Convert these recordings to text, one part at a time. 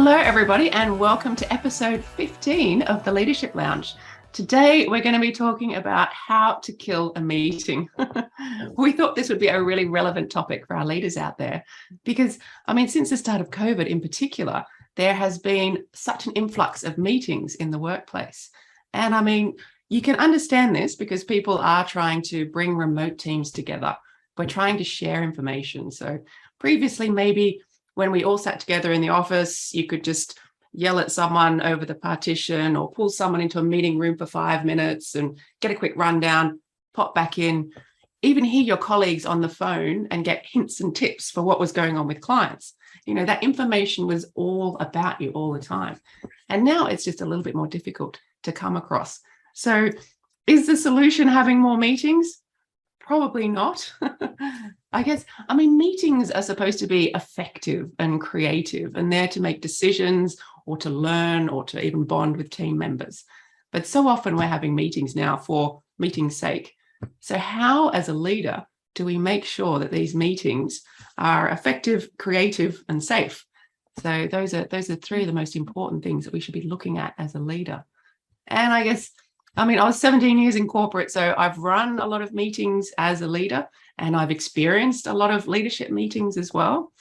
Hello, everybody, and welcome to episode 15 of the Leadership Lounge. Today, we're going to be talking about how to kill a meeting. We thought this would be a really relevant topic for our leaders out there because, since the start of COVID in particular, there has been such an influx of meetings in the workplace. And you can understand this because people are trying to bring remote teams together. We're trying to share information. So previously, maybe when we all sat together in the office, you could just yell at someone over the partition or pull someone into a meeting room for 5 minutes and get a quick rundown, pop back in, even hear your colleagues on the phone and get hints and tips for what was going on with clients. That information was all about you all the time. And now it's just a little bit more difficult to come across. So is the solution having more meetings? Probably not. Meetings are supposed to be effective and creative and there to make decisions or to learn or to even bond with team members. But so often we're having meetings now for meeting's sake. So how, as a leader, do we make sure that these meetings are effective, creative, and safe? So those are three of the most important things that we should be looking at as a leader. And I was 17 years in corporate, so I've run a lot of meetings as a leader, and I've experienced a lot of leadership meetings as well.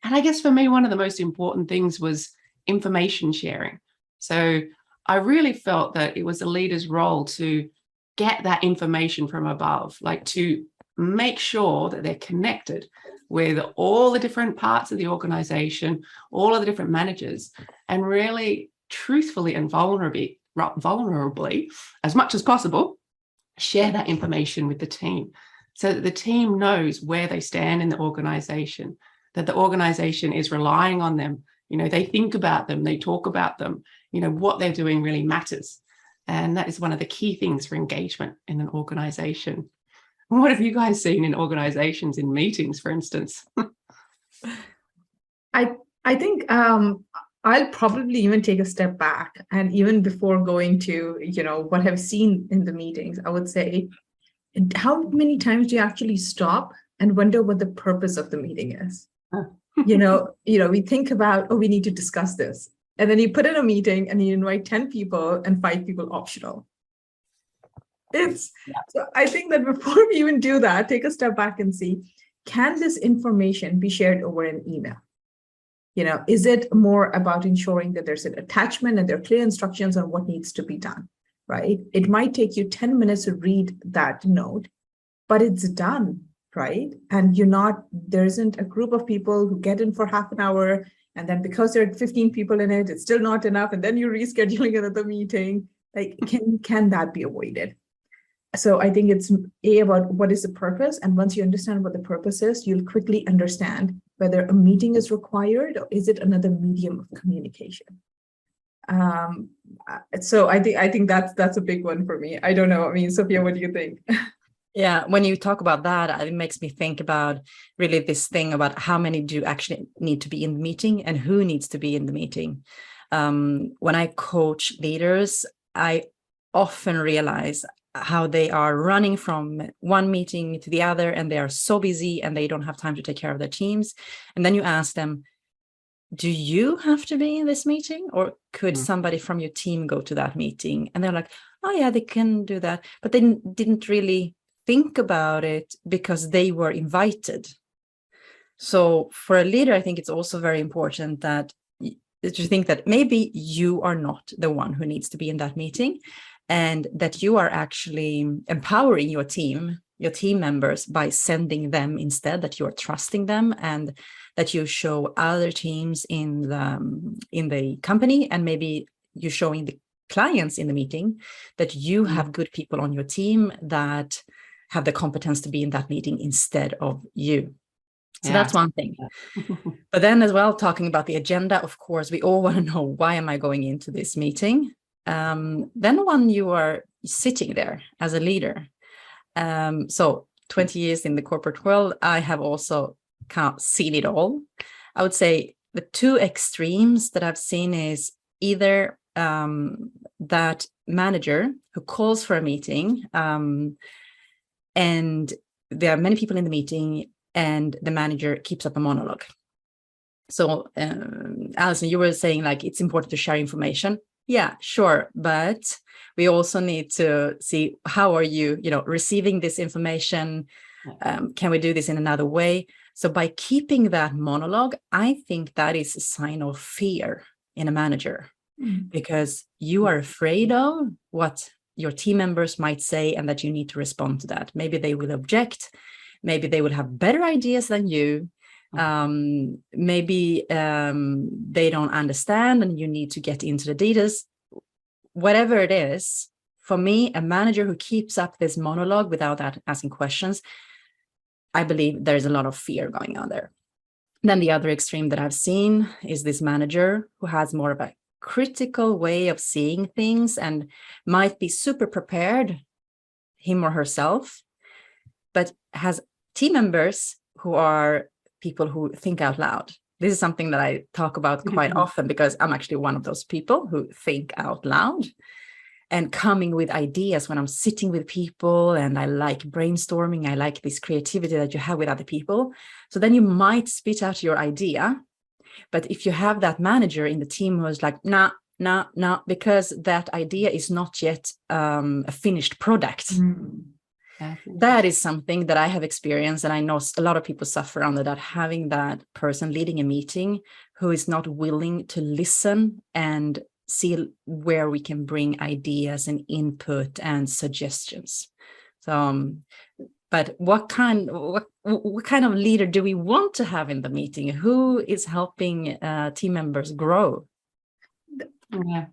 And I guess for me, one of the most important things was information sharing. So I really felt that it was a leader's role to get that information from above, like to make sure that they're connected with all the different parts of the organization, all of the different managers, and really truthfully and vulnerably, as much as possible, share that information with the team so that the team knows where they stand in the organization, that the organization is relying on them. They think about them, they talk about them, what they're doing really matters. And that is one of the key things for engagement in an organization. What have you guys seen in organizations, in meetings, for instance? I think I'll probably even take a step back, and even before going to, what I've seen in the meetings, I would say, how many times do you actually stop and wonder what the purpose of the meeting is? We think about, we need to discuss this. And then you put in a meeting and you invite 10 people and 5 people optional. So I think that before we even do that, take a step back and see, can this information be shared over an email? Is it more about ensuring that there's an attachment and there are clear instructions on what needs to be done, right? It might take you 10 minutes to read that note, but it's done, right? And there isn't a group of people who get in for half an hour, and then because there are 15 people in it, it's still not enough, and then you're rescheduling another meeting. Like, can that be avoided? So I think it's about what is the purpose, and once you understand what the purpose is, you'll quickly understand whether a meeting is required or is it another medium of communication. So I think that's a big one for me. I don't know. Sophia, what do you think? Yeah, when you talk about that, it makes me think about really this thing about how many do actually need to be in the meeting and who needs to be in the meeting. When I coach leaders, I often realize how they are running from one meeting to the other, and they are so busy and they don't have time to take care of their teams. And then you ask them, do you have to be in this meeting, or could somebody from your team go to that meeting? And they're like, oh yeah, they can do that. But they didn't really think about it because they were invited. So for a leader, I think it's also very important that you think that maybe you are not the one who needs to be in that meeting, and that you are actually empowering your team members by sending them instead, that you are trusting them, and that you show other teams in the company, and maybe you're showing the clients in the meeting that you have good people on your team that have the competence to be in that meeting instead of you. So that's one thing. But then as well, talking about the agenda, of course, we all want to know, why am I going into this meeting? Then when you are sitting there as a leader, so 20 years in the corporate world, I have also kind of seen it all. I would say the two extremes that I've seen is either that manager who calls for a meeting, and there are many people in the meeting, and the manager keeps up a monologue. So, Alison, you were saying like it's important to share information. Yeah, sure. But we also need to see how are you, receiving this information? Can we do this in another way? So by keeping that monologue, I think that is a sign of fear in a manager, because you are afraid of what your team members might say and that you need to respond to that. Maybe they will object. Maybe they will have better ideas than you. Maybe they don't understand and you need to get into the details. Whatever it is, for me, a manager who keeps up this monologue without asking questions, I believe there's a lot of fear going on there. Then the other extreme that I've seen is this manager who has more of a critical way of seeing things and might be super prepared, him or herself, but has team members who are people who think out loud. This is something that I talk about quite often because I'm actually one of those people who think out loud and coming with ideas when I'm sitting with people, and I like brainstorming. I like this creativity that you have with other people. So then you might spit out your idea. But if you have that manager in the team who is like, nah, because that idea is not yet a finished product. That is something that I have experienced, and I know a lot of people suffer under that, having that person leading a meeting who is not willing to listen and see where we can bring ideas and input and suggestions. So, but what kind of leader do we want to have in the meeting? Who is helping team members grow? Yeah.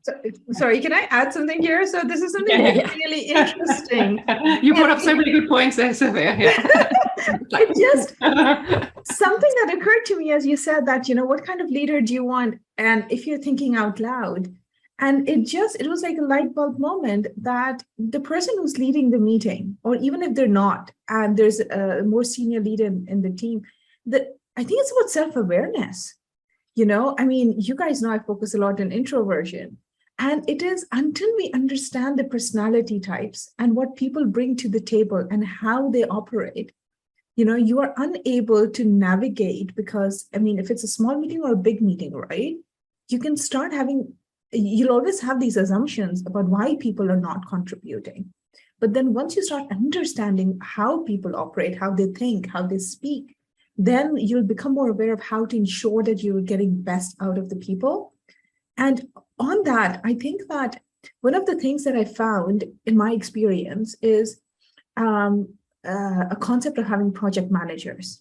Sorry, can I add something here? So this is something really interesting. You brought up so many good points there, Sophia. It just something that occurred to me as you said that, what kind of leader do you want? And if you're thinking out loud, and it was like a light bulb moment that the person who's leading the meeting, or even if they're not, and there's a more senior leader in the team, that I think it's about self-awareness. You guys know I focus a lot on introversion, and it is until we understand the personality types and what people bring to the table and how they operate, you are unable to navigate, because, if it's a small meeting or a big meeting, right, you'll always have these assumptions about why people are not contributing. But then once you start understanding how people operate, how they think, how they speak, then you'll become more aware of how to ensure that you're getting best out of the people. And on that, I think that one of the things that I found in my experience is a concept of having project managers.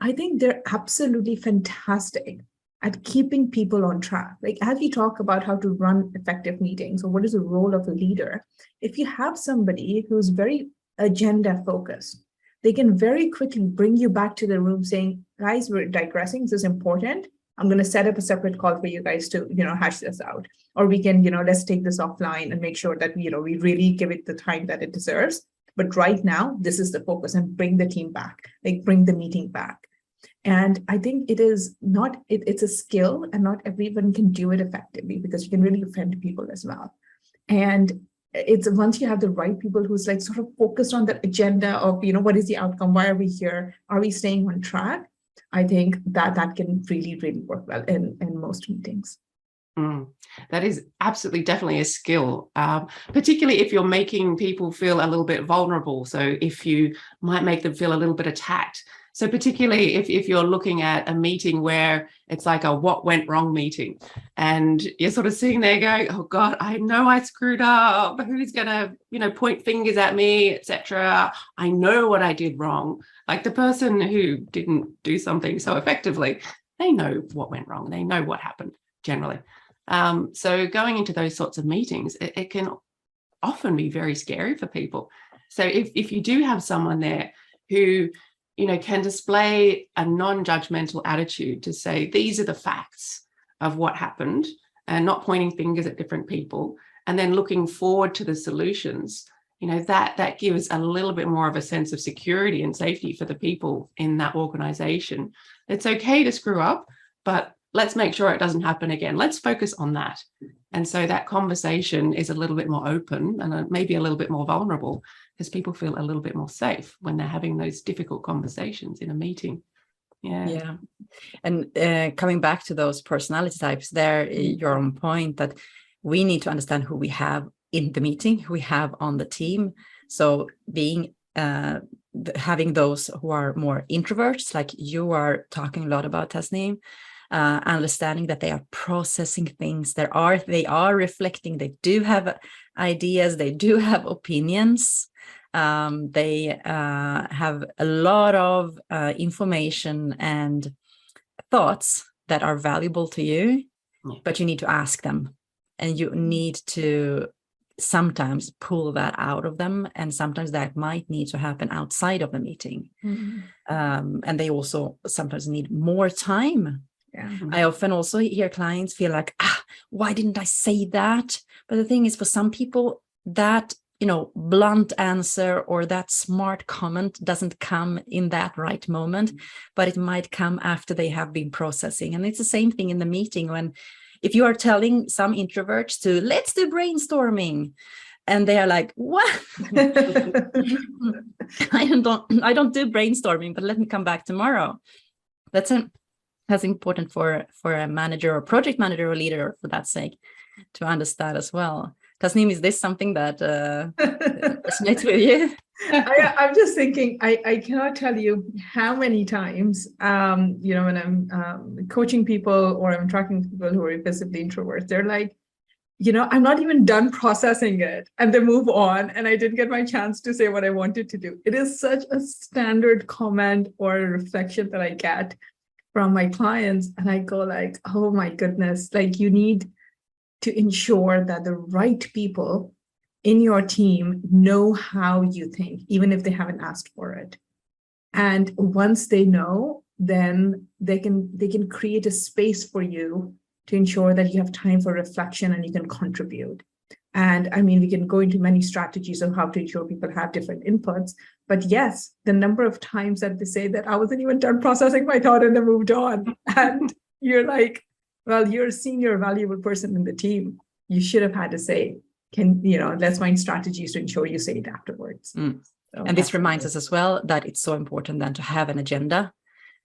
I think they're absolutely fantastic at keeping people on track. Like, as we talk about how to run effective meetings, or what is the role of a leader, if you have somebody who's very agenda focused, they can very quickly bring you back to the room saying, guys, we're digressing. This is important. I'm going to set up a separate call for you guys to, hash this out. Or we can, let's take this offline and make sure that, we really give it the time that it deserves. But right now, this is the focus, and bring the team back, like bring the meeting back. And I think it's a skill, and not everyone can do it effectively, because you can really offend people as well. And it's once you have the right people who's like sort of focused on the agenda of, what is the outcome? Why are we here? Are we staying on track? I think that can really, really work well in most meetings. That is absolutely definitely a skill, particularly if you're making people feel a little bit vulnerable. So if you might make them feel a little bit attacked. So particularly if you're looking at a meeting where it's like a what went wrong meeting, and you're sort of sitting there going, oh God, I know I screwed up. Who's going to, point fingers at me, etc. I know what I did wrong. Like the person who didn't do something so effectively, they know what went wrong. They know what happened generally. So going into those sorts of meetings, it can often be very scary for people. So if you do have someone there who can display a non-judgmental attitude to say, these are the facts of what happened, and not pointing fingers at different people, and then looking forward to the solutions, that gives a little bit more of a sense of security and safety for the people in that organization. It's okay to screw up, but let's make sure it doesn't happen again. Let's focus on that. And so that conversation is a little bit more open and maybe a little bit more vulnerable, because people feel a little bit more safe when they're having those difficult conversations in a meeting. Yeah. And coming back to those personality types, there you're on point that we need to understand who we have in the meeting, who we have on the team. So being having those who are more introverts, like you are talking a lot about, Tasneem, understanding that they are processing things, they are reflecting, they do have ideas, they do have opinions. They have a lot of information and thoughts that are valuable to you, but you need to ask them, and you need to sometimes pull that out of them, and sometimes that might need to happen outside of the meeting. And they also sometimes need more time. I often also hear clients feel like, why didn't I say that? But the thing is, for some people, that blunt answer or that smart comment doesn't come in that right moment, but it might come after they have been processing. And it's the same thing in the meeting. If you are telling some introverts to let's do brainstorming, and they are like, what? I don't do brainstorming, but let me come back tomorrow. That's important for a manager or project manager or leader, for that sake, to understand as well. Tasneem, is this something that resonates with you? I'm just thinking, I cannot tell you how many times, when I'm coaching people or I'm talking to people who are visibly introverts, they're like, I'm not even done processing it, and they move on, and I didn't get my chance to say what I wanted to do. It is such a standard comment or a reflection that I get from my clients, and I go like, oh my goodness, like you need to ensure that the right people in your team know how you think, even if they haven't asked for it. And once they know, then they can create a space for you to ensure that you have time for reflection and you can contribute. And I mean, we can go into many strategies of how to ensure people have different inputs. But yes, the number of times that they say that I wasn't even done processing my thought and they moved on. And you're like, well, you're a senior, valuable person in the team. You should have had to say, let's find strategies to ensure you say it afterwards. So and this reminds us as well that it's so important then to have an agenda,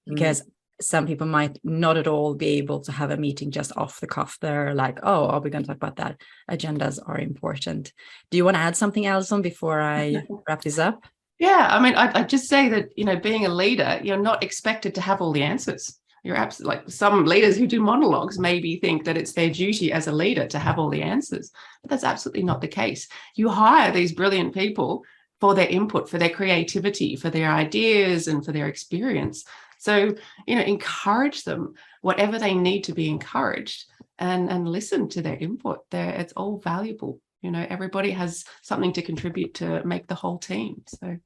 because some people might not at all be able to have a meeting just off the cuff. They're like, oh, are we going to talk about that? Agendas are important. Do you want to add something, Alison, before I wrap this up? Yeah, I mean, I'd just say that, being a leader, you're not expected to have all the answers. You're absolutely, like some leaders who do monologues maybe think that it's their duty as a leader to have all the answers, but that's absolutely not the case. You hire these brilliant people for their input, for their creativity, for their ideas, and for their experience. So, encourage them, whatever they need to be encouraged, and listen to their input. It's all valuable. Everybody has something to contribute to make the whole team. So,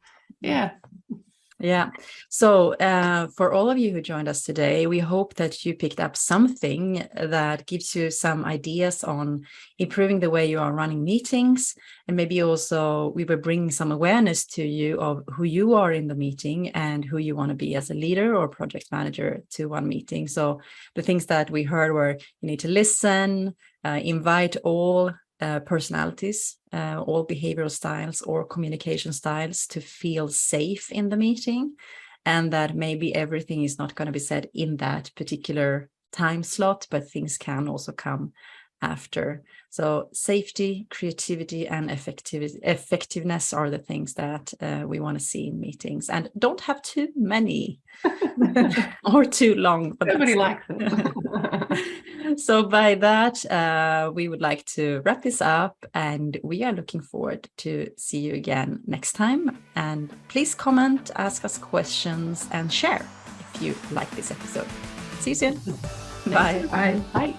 yeah. Yeah. So for all of you who joined us today, we hope that you picked up something that gives you some ideas on improving the way you are running meetings. And maybe also we will bring some awareness to you of who you are in the meeting and who you want to be as a leader or project manager to one meeting. So the things that we heard were you need to listen, invite all personalities, all behavioral styles or communication styles to feel safe in the meeting, and that maybe everything is not going to be said in that particular time slot, but things can also come after. So safety, creativity, and effectiveness are the things that we want to see in meetings, and don't have too many or too long. Nobody likes it. So by that, we would like to wrap this up, and we are looking forward to see you again next time. And please comment, ask us questions, and share if you like this episode. See you soon. Bye. Bye. Bye.